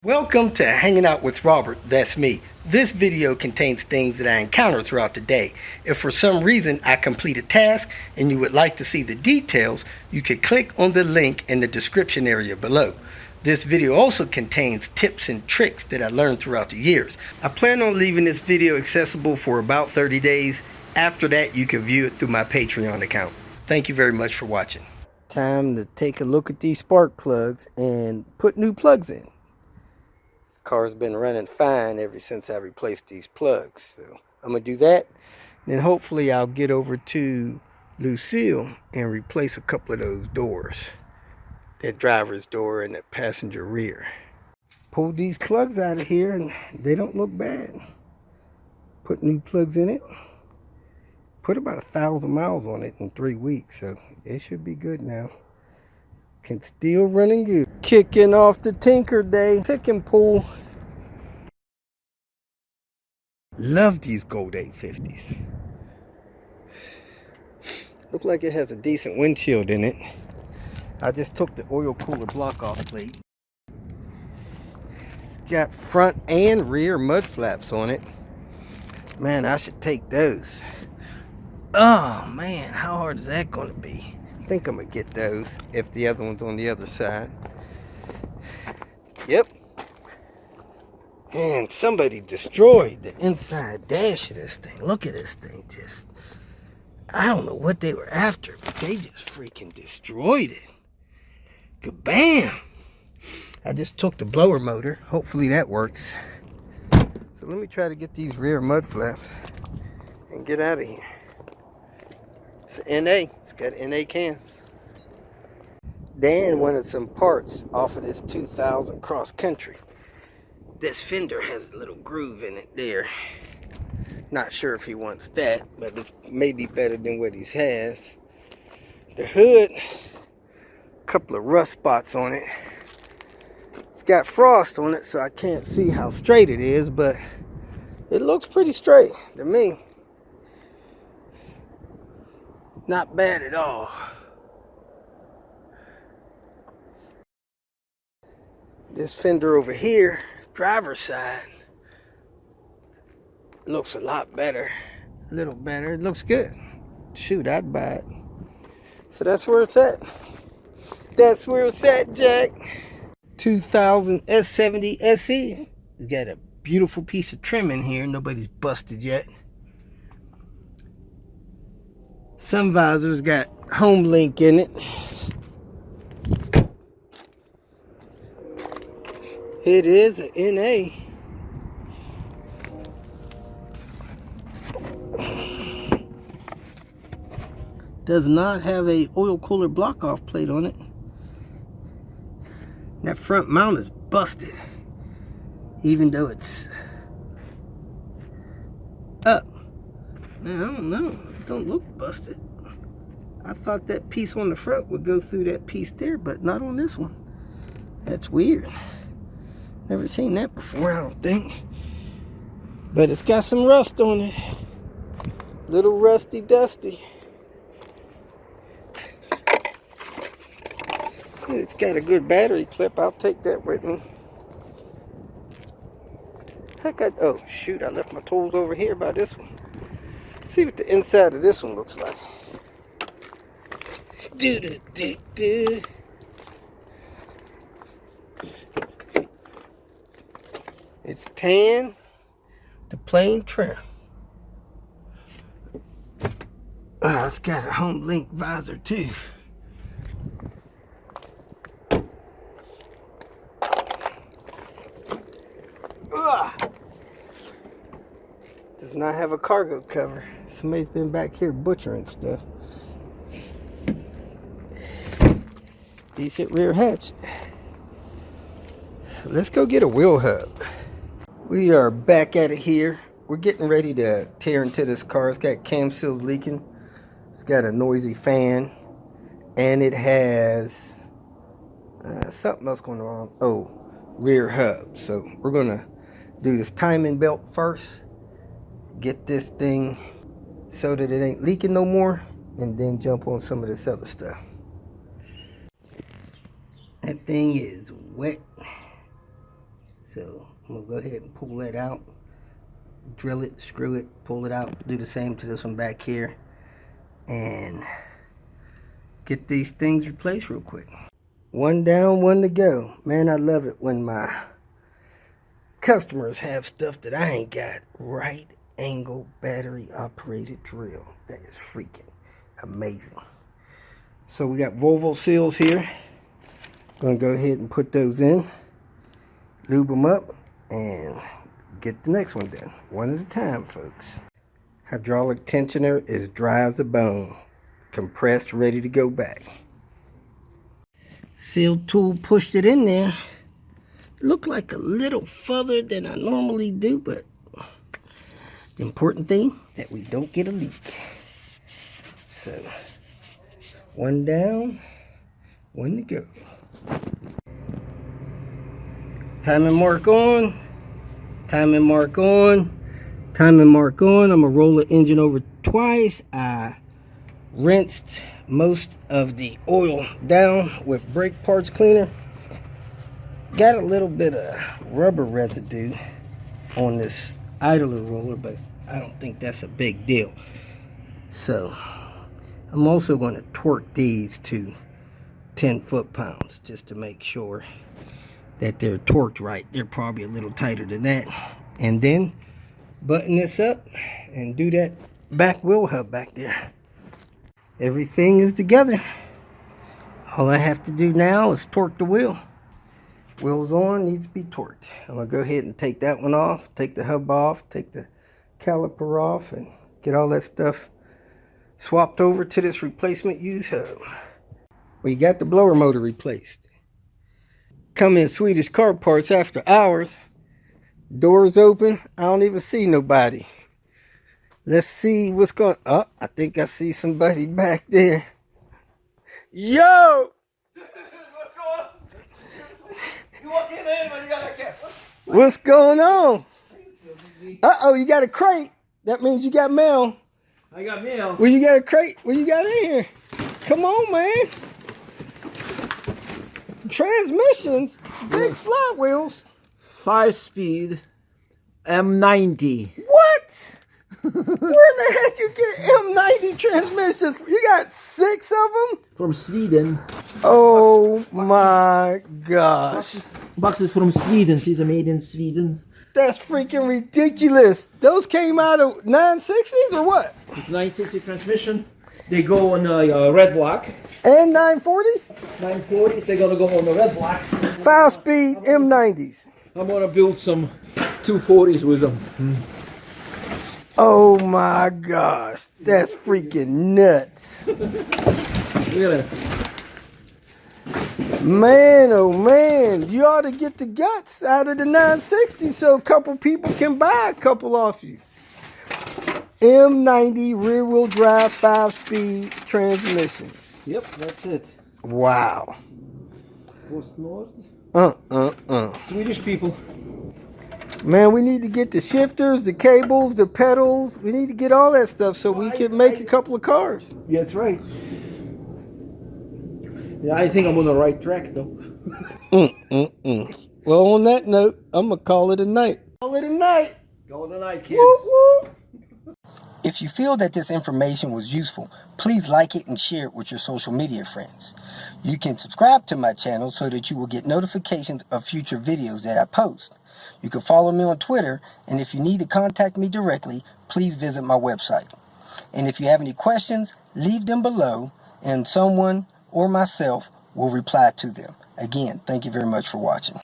Welcome to Hanging Out with Robert, that's me. This video contains things that I encounter throughout the day. If for some reason I complete a task and you would like to see the details, you can click on the link in the description area below. This video also contains tips and tricks that I learned throughout the years. I plan on leaving this video accessible for about 30 days. After that, you can view it through my Patreon account. Thank you very much for watching. Time to take a look at these spark plugs and put new plugs in. Car's been running fine ever since I replaced these plugs, so I'm gonna do that. Then hopefully I'll get over to Lucille and replace a couple of those doors, that driver's door and that passenger rear. Pulled these plugs out of here and they don't look bad. Put new plugs in it. Put about 1,000 miles on it in 3 weeks, so it should be good now. Can still running good. Kicking off the Tinker Day pick and pull. Love these gold 850s. Look like it has a decent windshield in it. I just took the oil cooler block off plate. It's got front and rear mud flaps on it. Man, I should take those. Oh man, how hard is that going to be? I think I'm going to get those if the other one's on the other side. Yep. And somebody destroyed the inside dash of this thing. Look at this thing. Just, I don't know what they were after, but they just freaking destroyed it. Kabam! I just took the blower motor. Hopefully that works. So let me try to get these rear mud flaps and get out of here. It's an NA. It's got NA cams. Dan wanted some parts off of this 2000 cross country. This fender has a little groove in it there. Not sure if he wants that, but it's maybe better than what he has. The hood, a couple of rust spots on it. It's got frost on it, so I can't see how straight it is, but it looks pretty straight to me. Not bad at all. This fender over here, driver's side, looks a lot better. A little better. It looks good. Shoot, I'd buy it. So that's where it's at. That's where it's at, Jack. 2000 S70 SE. It's got a beautiful piece of trim in here. Nobody's busted yet. Sun visor's got home link in it. It is an NA. Does not have a oil cooler block off plate on it. That front mount is busted, even though it's up. Man, I don't know. It don't look busted. I thought that piece on the front would go through that piece there, but not on this one. That's weird. Never seen that before, I don't think. But it's got some rust on it. Little rusty dusty. It's got a good battery clip. I'll take that with me. Heck, oh shoot, I left my tools over here by this one. Let's see what the inside of this one looks like. Do-do-do-do. It's tan, the plain trim. Oh, it's got a home link visor too. Ugh. Does not have a cargo cover. Somebody's been back here butchering stuff. Decent rear hatch. Let's go get a wheel hub. We are back at it here. We're getting ready to tear into this car. It's got cam seals leaking. It's got a noisy fan. And it has something else going wrong. Oh, rear hub. So we're going to do this timing belt first. Get this thing so that it ain't leaking no more. And then jump on some of this other stuff. That thing is wet. So I'm gonna go ahead and pull that out, drill it, screw it, pull it out, do the same to this one back here, and get these things replaced real quick. One down, one to go. Man, I love it when my customers have stuff that I ain't got. Right angle battery operated drill. That is freaking amazing. So we got Volvo seals here. Gonna go ahead and put those in, lube them up, and get the next one done. One at a time, folks. Hydraulic tensioner is dry as a bone. Compressed, ready to go back. Seal tool pushed it in there. Looked like a little further than I normally do, but the important thing that we don't get a leak. So one down, one to go. Timing mark on, timing mark on, timing mark on. I'm gonna roll the engine over twice. I rinsed most of the oil down with brake parts cleaner. Got a little bit of rubber residue on this idler roller, but I don't think that's a big deal. So I'm also going to torque these to 10 foot-pounds just to make sure that they're torqued right. They're probably a little tighter than that. And then button this up and do that back wheel hub back there. Everything is together. All I have to do now is torque the wheel. Wheels on, needs to be torqued. I'm gonna go ahead and take that one off, take the hub off, take the caliper off, and get all that stuff swapped over to this replacement used hub. We got the blower motor replaced. Come in Swedish car parts after hours. Doors open, I don't even see nobody. Let's see what's going on. Oh, I think I see somebody back there. Yo! What's going on? You walk in there and you got that cat. What's going on? Uh-oh, you got a crate. That means you got mail. I got mail. Well, you got a crate. What you got in here? Come on, man. Transmissions. Big fly wheels. 5-speed M90. What? Where in the heck you get M90 transmissions? You got 6 of them? From Sweden. Oh my gosh. Boxes from Sweden. She's made in Sweden. That's freaking ridiculous. Those came out of 960s or what? It's 960 transmission. They go on a red block. And 940s? 940s. They're gonna go on the red block. 5-speed M90s. I'm gonna build some 240s with them. Oh my gosh. That's freaking nuts. Look at that. Man, oh man, you ought to get the guts out of the 960 so a couple people can buy a couple off you. M90 rear wheel drive 5-speed transmissions. Yep, that's it. Wow. Post North. Swedish people. Man, we need to get the shifters, the cables, the pedals. We need to get all that stuff so we can make a couple of cars. Yeah, that's right. Yeah, I think I'm on the right track though. Well, on that note, I'm going to call it a night. Call it a night. Call it a night, kids. Woo, woo. If you feel that this information was useful, please like it and share it with your social media friends. You can subscribe to my channel so that you will get notifications of future videos that I post. You can follow me on Twitter, and if you need to contact me directly, please visit my website. And if you have any questions, leave them below, and someone or myself will reply to them. Again, thank you very much for watching.